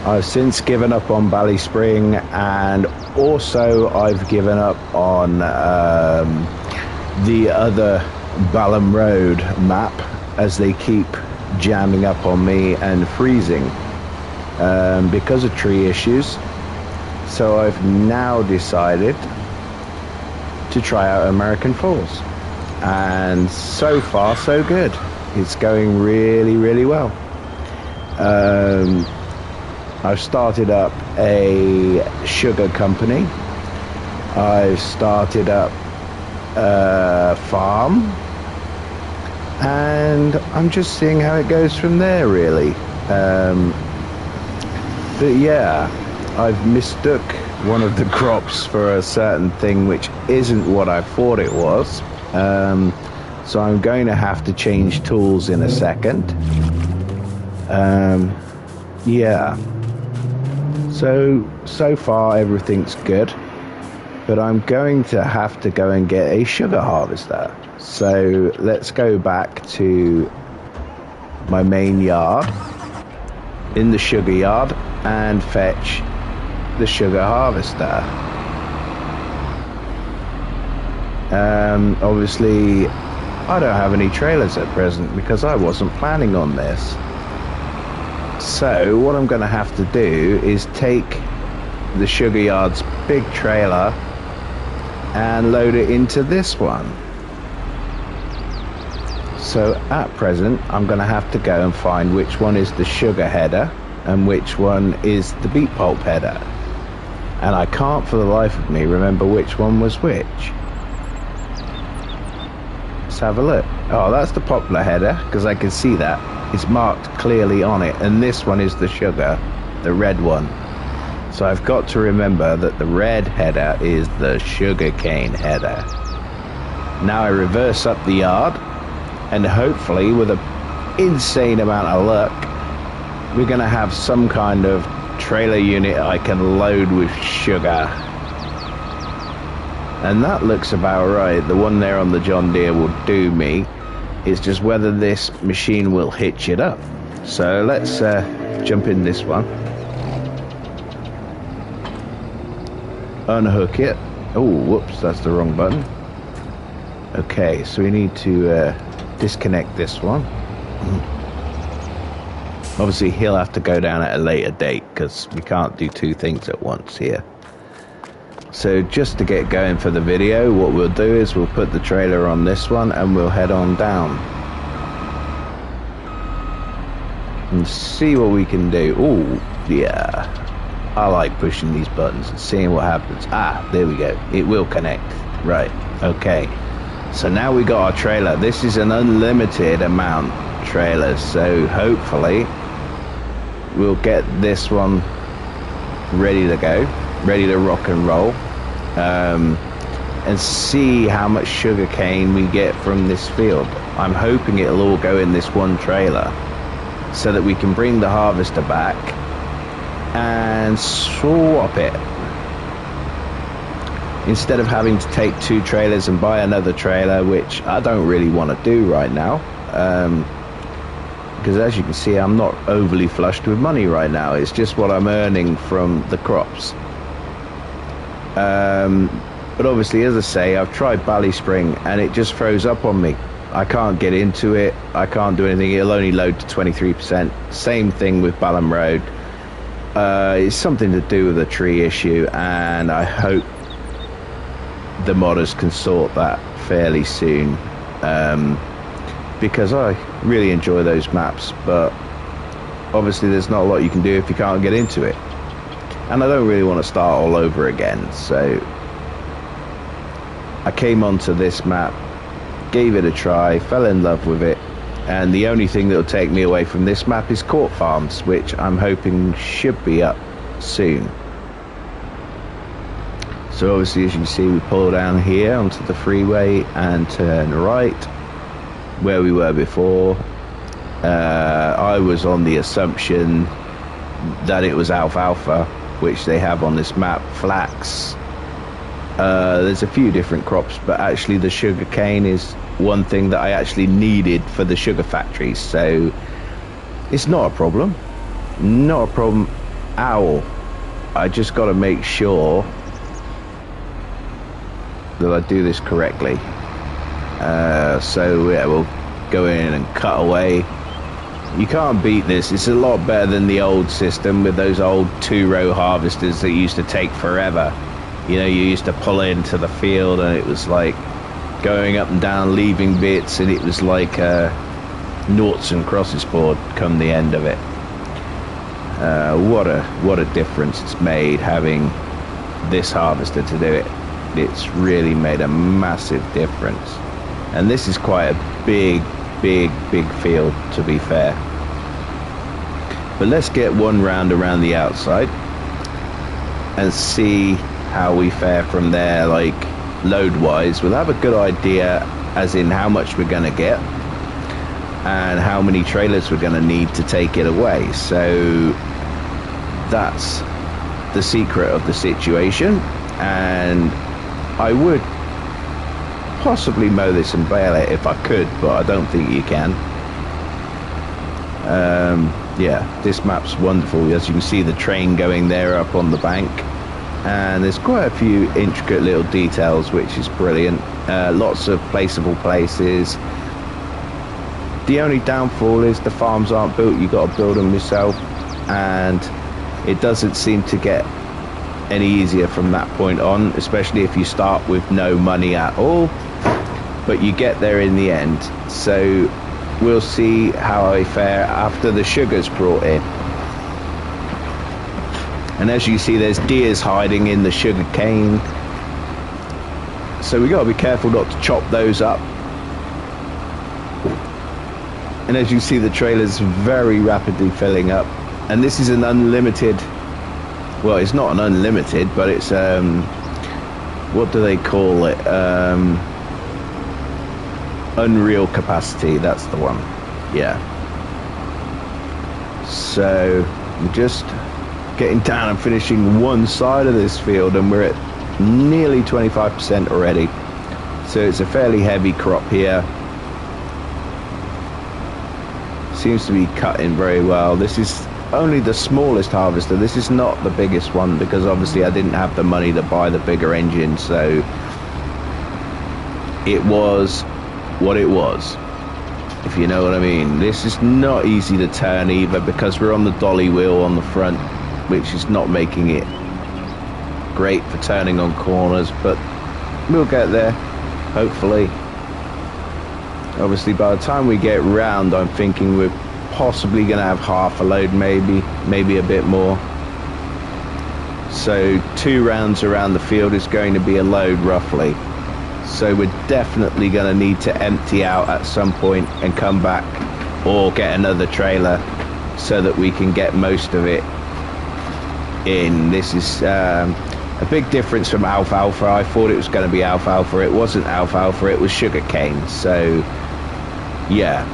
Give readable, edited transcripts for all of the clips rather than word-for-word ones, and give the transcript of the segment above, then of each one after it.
I've since given up on Ballyspring, and also I've given up on the other Balham Road map, as they keep jamming up on me and freezing because of tree issues. So I've now decided to try out American Falls, and so far so good. It's going really, really well. I've started up a sugar company. I've started up a farm, and I'm just seeing how it goes from there, really. But yeah, I've mistook one of the crops for a certain thing which isn't what I thought it was. So I'm going to have to change tools in a second. Yeah. So far everything's good, but I'm going to have to go and get a sugar harvester. So let's go back to my main yard, in the sugar yard, and fetch the sugar harvester. Obviously I don't have any trailers at present because I wasn't planning on this. So what I'm going to have to do is take the sugar yard's big trailer and load it into this one. So at present I'm going to have to go and find which one is the sugar header and which one is the beet pulp header, and I can't for the life of me remember which one was which. Let's have a look. Oh, that's the poplar header, because I can see that it's marked clearly on it, and this one is the sugar, the red one. So I've got to remember that the red header is the sugarcane header. Now I reverse up the yard, and hopefully with an insane amount of luck we're going to have some kind of trailer unit I can load with sugar. And that looks about right. The one there on the John Deere will do me. It's just whether this machine will hitch it up. So let's jump in this one. Unhook it. Oh, whoops, that's the wrong button. Okay, so we need to disconnect this one. Obviously he'll have to go down at a later date because we can't do two things at once here. So just to get going for the video, what we'll do is we'll put the trailer on this one and we'll head on down and see what we can do. Oh yeah, I like pushing these buttons and seeing what happens. Ah, there we go, it will connect. Right, okay, so now we got our trailer. This is an unlimited amount trailer, so hopefully we'll get this one ready to go, ready to rock and roll, and see how much sugar cane we get from this field. I'm hoping it'll all go in this one trailer so that we can bring the harvester back and swap it, instead of having to take two trailers and buy another trailer, which I don't really want to do right now, because as you can see I'm not overly flushed with money right now. It's just what I'm earning from the crops. But obviously, as I say, I've tried Ballyspring and it just froze up on me. I can't get into it, I can't do anything, it'll only load to 23%. Same thing with Balham Road. It's something to do with a tree issue, and I hope the modders can sort that fairly soon, because I really enjoy those maps, but obviously there's not a lot you can do if you can't get into it, and I don't really want to start all over again. So I came onto this map, gave it a try, fell in love with it, and the only thing that will take me away from this map is Court Farms, which I'm hoping should be up soon. So obviously, as you can see, we pull down here onto the freeway and turn right where we were before. I was on the assumption that it was alfalfa, which they have on this map, flax. There's a few different crops, but actually the sugar cane is one thing that I actually needed for the sugar factories, so it's not a problem. Not a problem Owl. I just got to make sure that I do this correctly. So yeah, we'll go in and cut away. You can't beat this. It's a lot better than the old system with those old 2-row harvesters that used to take forever. You know, you used to pull into the field and it was like going up and down, leaving bits, and it was like noughts and crosses board come the end of it. What a difference it's made having this harvester to do it. It's really made a massive difference. And this is quite a big field, to be fair. But let's get one round around the outside and see how we fare from there, like load wise. We'll have a good idea as in how much we're going to get and how many trailers we're going to need to take it away. So that's the secret of the situation, and I would possibly mow this and bale it if I could, but I don't think you can. Yeah, this map's wonderful. As you can see, the train going there up on the bank, and there's quite a few intricate little details, which is brilliant. Lots of placeable places. The only downfall is the farms aren't built. You've got to build them yourself, and it doesn't seem to get any easier from that point on, especially if you start with no money at all, but you get there in the end. So we'll see how I fare after the sugar's brought in. And as you see, there's deers hiding in the sugar cane, so we got to be careful not to chop those up. And as you see, the trailer's very rapidly filling up, and this is an unlimited, well, it's not an unlimited, but it's what do they call it, unreal capacity, that's the one. Yeah, so we're just getting down and finishing one side of this field, and we're at nearly 25% already, so it's a fairly heavy crop here. Seems to be cutting very well. This is only the smallest harvester. This is not the biggest one, because obviously I didn't have the money to buy the bigger engine, so it was what it was, if you know what I mean. This is not easy to turn either, because we're on the dolly wheel on the front, which is not making it great for turning on corners, but we'll get there, hopefully. Obviously by the time we get round, I'm thinking we're possibly going to have half a load, maybe a bit more. So 2 rounds around the field is going to be a load roughly. So we're definitely going to need to empty out at some point and come back, or get another trailer so that we can get most of it in. This is a big difference from alfalfa. I thought it was going to be alfalfa. It wasn't alfalfa, it was sugarcane. So yeah,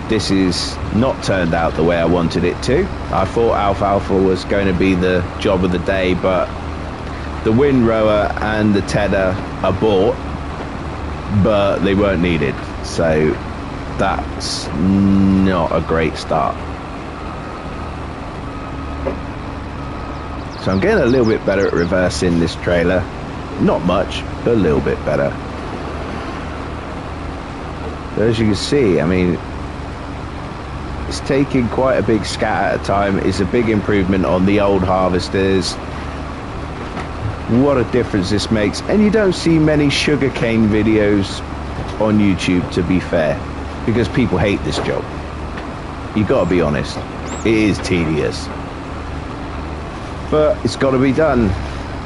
this is not turned out the way I wanted it to. I thought alfalfa was going to be the job of the day, but the windrower and the tedder are bought, but they weren't needed. So that's not a great start. So I'm getting a little bit better at reversing this trailer. Not much, but a little bit better. But as you can see, I mean, it's taking quite a big scat at a time. It's a big improvement on the old harvesters. What a difference this makes. And you don't see many sugarcane videos on YouTube, to be fair, because people hate this job. You gotta be honest, it is tedious, but it's got to be done.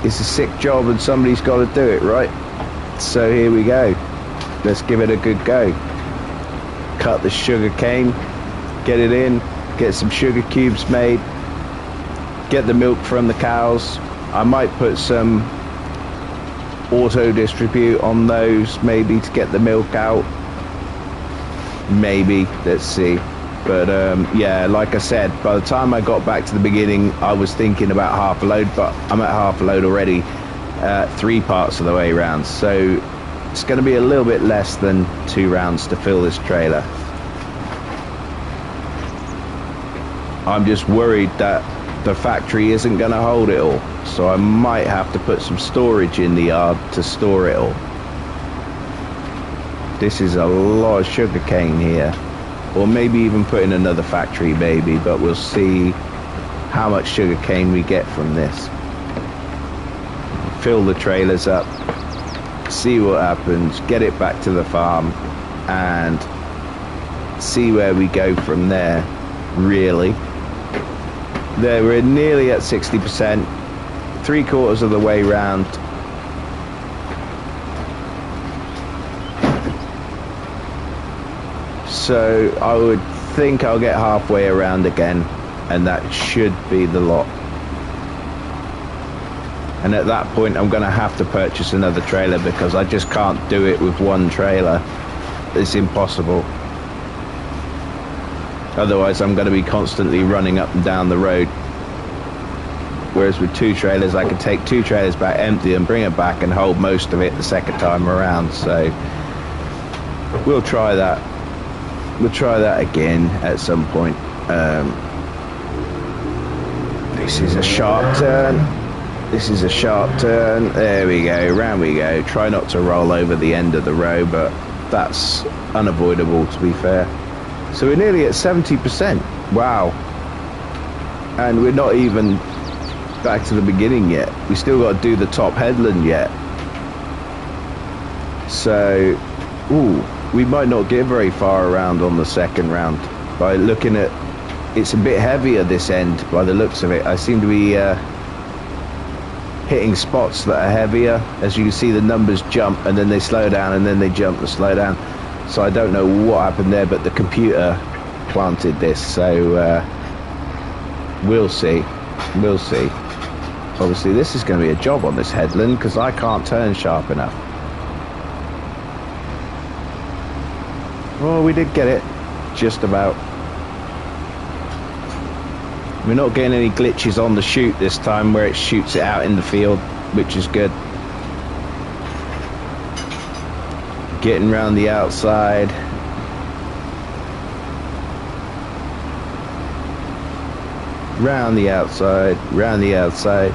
It's a sick job and somebody's got to do it, right? So here we go, let's give it a good go. Cut the sugar cane, get it in, get some sugar cubes made, get the milk from the cows. I might put some auto distribute on those, maybe, to get the milk out, maybe, let's see. But yeah, like I said, by the time I got back to the beginning, I was thinking about half a load, but I'm at half a load already, 3 parts of the way around. So it's going to be a little bit less than 2 rounds to fill this trailer. I'm just worried that the factory isn't going to hold it all. So I might have to put some storage in the yard to store it all. This is a lot of sugarcane here. Or maybe even put in another factory, maybe, but we'll see how much sugarcane we get from this. Fill the trailers up, see what happens, get it back to the farm, and see where we go from there, really. There, we're nearly at 60%, 3/4 of the way round. So I would think I'll get halfway around again, and that should be the lot. And at that point I'm going to have to purchase another trailer because I just can't do it with one trailer. It's impossible. Otherwise I'm going to be constantly running up and down the road. Whereas with 2 trailers I can take 2 trailers back, empty them, bring it back and hold most of it the second time around. So we'll try that. We'll try that again at some point. This is a sharp turn. This is a sharp turn. There we go. Round we go. Try not to roll over the end of the row, but that's unavoidable, to be fair. So we're nearly at 70%. Wow. And we're not even back to the beginning yet. We still got to do the top headland yet. So, ooh, we might not get very far around on the second round. By looking at, it's a bit heavier this end by the looks of it. I seem to be hitting spots that are heavier. As you can see, the numbers jump and then they slow down and then they jump and slow down. So I don't know what happened there, but the computer planted this. So we'll see. We'll see. Obviously this is going to be a job on this headland because I can't turn sharp enough. Oh, we did get it. Just about. We're not getting any glitches on the chute this time where it shoots it out in the field, which is good. Getting round the outside. Round the outside, round the outside.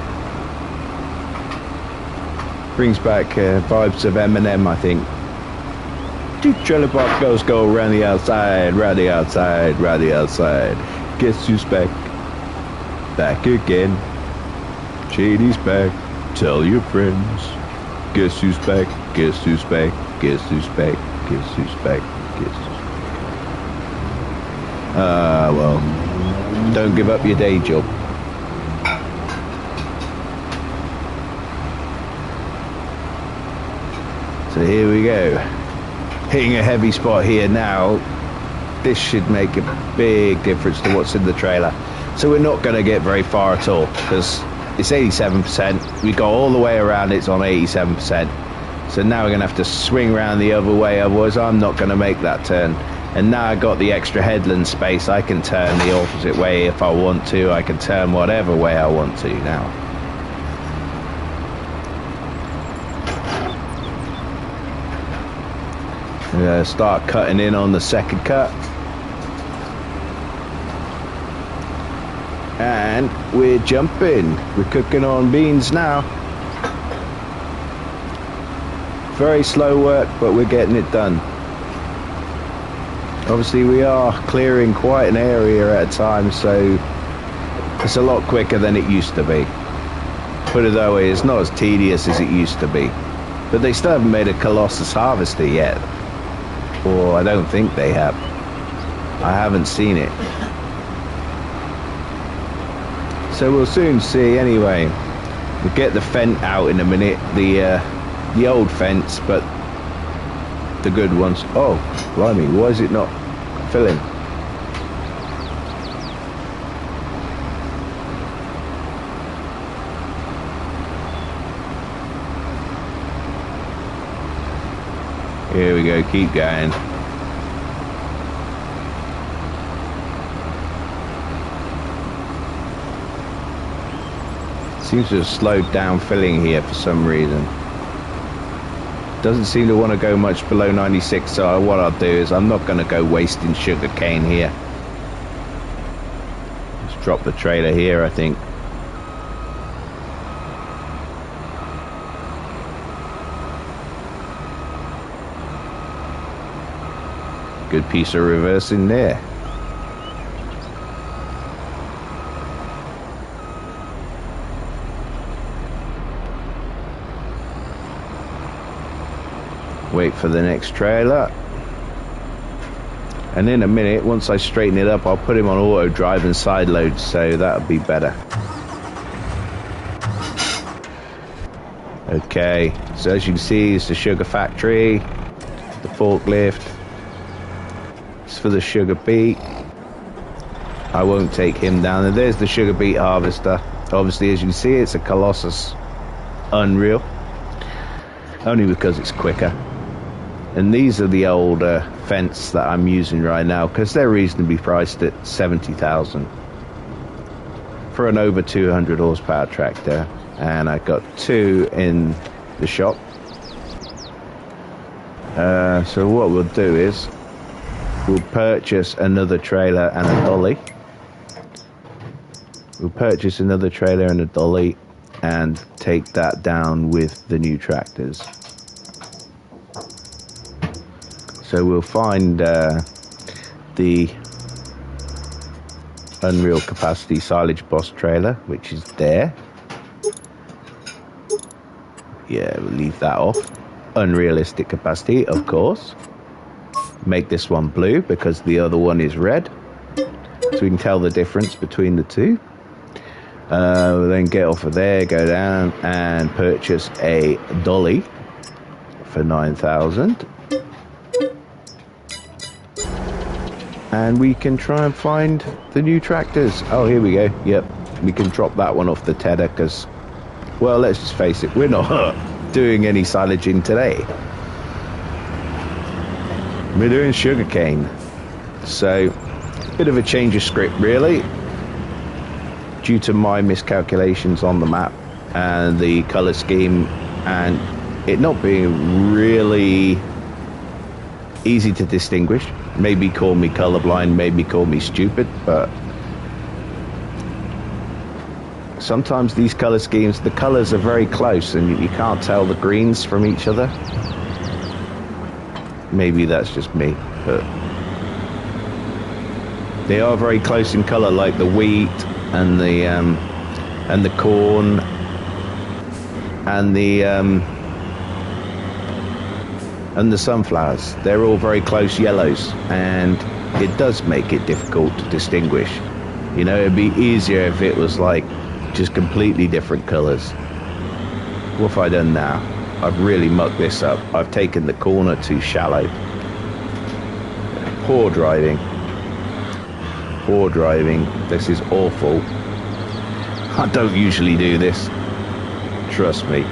Brings back vibes of Eminem, I think. 2 trailer park girls go round the outside, round the outside, round the outside. Guess who's back? Back again. Shady's back. Tell your friends. Guess who's back? Guess who's back? Guess who's back? Guess who's back? Guess who's back? Well, don't give up your day job. So here we go. Hitting a heavy spot here now. This should make a big difference to what's in the trailer. So we're not going to get very far at all because it's 87%. We got all the way around, it's on 87%. So now we're going to have to swing around the other way, otherwise I'm not going to make that turn. And now I got the extra headland space, I can turn the opposite way if I want to. I can turn whatever way I want to now. I'm going to start cutting in on the second cut. And we're jumping. We're cooking on beans now. Very slow work, but we're getting it done. Obviously we are clearing quite an area at a time, so it's a lot quicker than it used to be. Put it that way, it's not as tedious as it used to be. But they still haven't made a Colossus harvester yet. Or I don't think they have. I haven't seen it. So we'll soon see anyway. We'll get the fence out in a minute. The old fence, but the good ones. Oh, blimey, why is it not filling? Here we go, keep going. Seems to have slowed down filling here for some reason. Doesn't seem to want to go much below 96, so what I'll do is I'm not going to go wasting sugar cane here. Just drop the trailer here, I think. Good piece of reversing there. Wait for the next trailer. And in a minute, once I straighten it up, I'll put him on auto drive and side load, so that'll be better. Okay, so as you can see, it's the sugar factory, the forklift. It's for the sugar beet. I won't take him down. And there's the sugar beet harvester. Obviously, as you can see, it's a Colossus Unreal. Only because it's quicker. And these are the older Fence that I'm using right now, because they're reasonably priced at 70,000 for an over 200 horsepower tractor. And I got two in the shop. So what we'll do is we'll purchase another trailer and a dolly. We'll purchase another trailer and a dolly and take that down with the new tractors. So we'll find the Unreal Capacity Silage Boss trailer, which is there. Yeah, we'll leave that off. Unrealistic capacity, of course. Make this one blue because the other one is red. So we can tell the difference between the two. We'll then get off of there, go down and purchase a dolly for 9,000. And we can try and find the new tractors. Oh, here we go. Yep, we can drop that one off the tedder because, well, let's just face it, we're not doing any silaging today. We're doing sugarcane. So, bit of a change of script, really, due to my miscalculations on the map and the color scheme and it not being really easy to distinguish. Maybe call me colorblind, maybe call me stupid, but sometimes these color schemes, the colors are very close and you can't tell the greens from each other. Maybe that's just me, but they are very close in color, like the wheat and the corn and the sunflowers. They're all very close yellows, and it does make it difficult to distinguish. You know, it'd be easier if it was like just completely different colors. What have I done now? I've really mucked this up. I've taken the corner too shallow. Poor driving. Poor driving. This is awful. I don't usually do this. Trust me.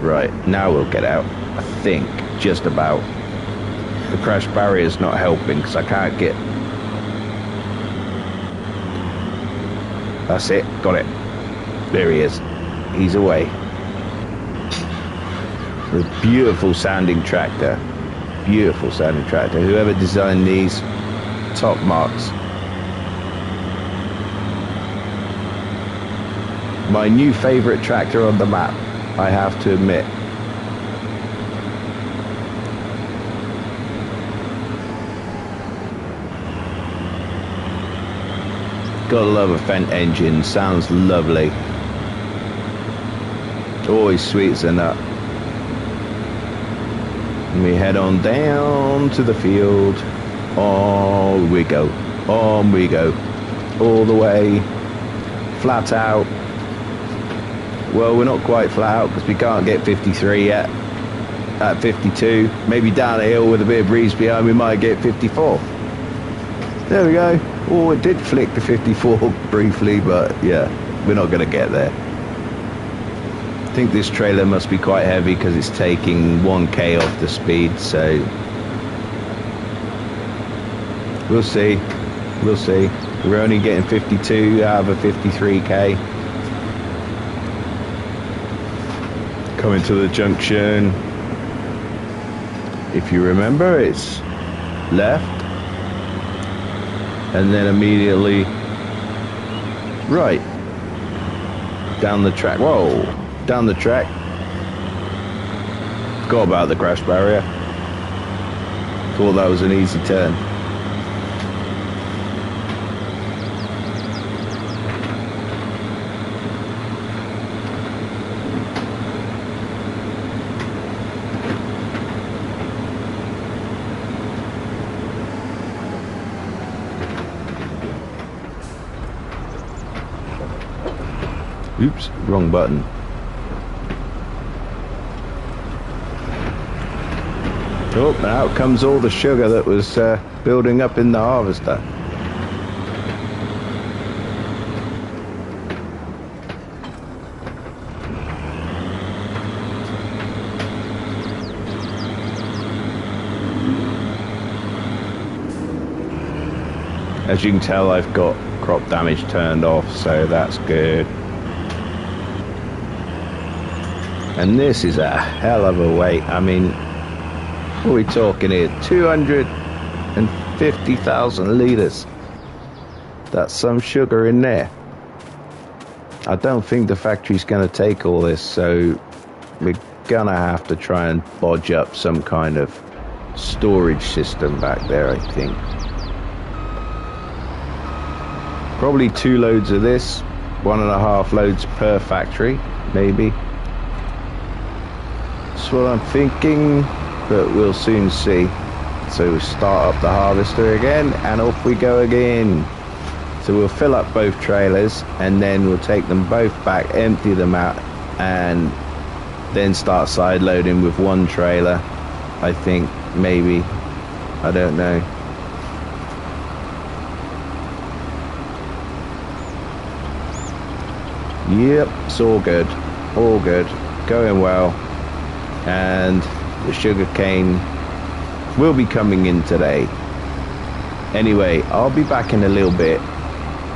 Right, now we'll get out. I think, just about. The crash barrier's not helping because I can't get... That's it, got it. There he is. He's away. A beautiful sounding tractor. Beautiful sounding tractor. Whoever designed these, top marks. My new favorite tractor on the map, I have to admit. Gotta love a Fendt engine, sounds lovely. Always sweet as a nut. And we head on down to the field. On we go. On we go. All the way. Flat out. Well, we're not quite flat out because we can't get 53 yet. At 52. Maybe down a hill with a bit of breeze behind, we might get 54. There we go. Oh, it did flick to 54 briefly, but yeah, we're not going to get there. I think this trailer must be quite heavy because it's taking 1k off the speed, so we'll see. We'll see. We're only getting 52 out of a 53k. Coming to the junction. If you remember, it's left. and then immediately right down the track. Whoa, down the track. Forgot about the crash barrier. Thought that was an easy turn. Oops, wrong button. Oh, and out comes all the sugar that was building up in the harvester. As you can tell, I've got crop damage turned off, so that's good. And this is a hell of a weight. I mean, what are we talking here? 250,000 litres. That's some sugar in there. I don't think the factory's going to take all this, so we're going to have to try and bodge up some kind of storage system back there, I think. Probably 2 loads of this, 1.5 loads per factory, maybe. That's what I'm thinking, but we'll soon see. So we'll start up the harvester again, and off we go again. So we'll fill up both trailers, and then we'll take them both back, empty them out, and then start side loading with one trailer. I think, maybe. I don't know. Yep, it's all good. All good. Going well. And the sugar cane will be coming in today. Anyway, I'll be back in a little bit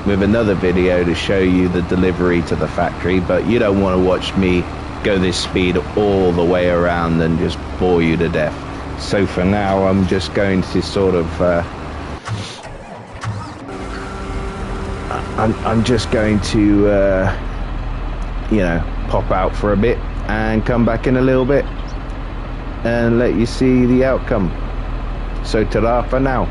with another video to show you the delivery to the factory, but you don't want to watch me go this speed all the way around and just bore you to death. So for now, I'm just going to sort of I'm just going to you know, pop out for a bit and come back in a little bit and let you see the outcome. So ta-da for now.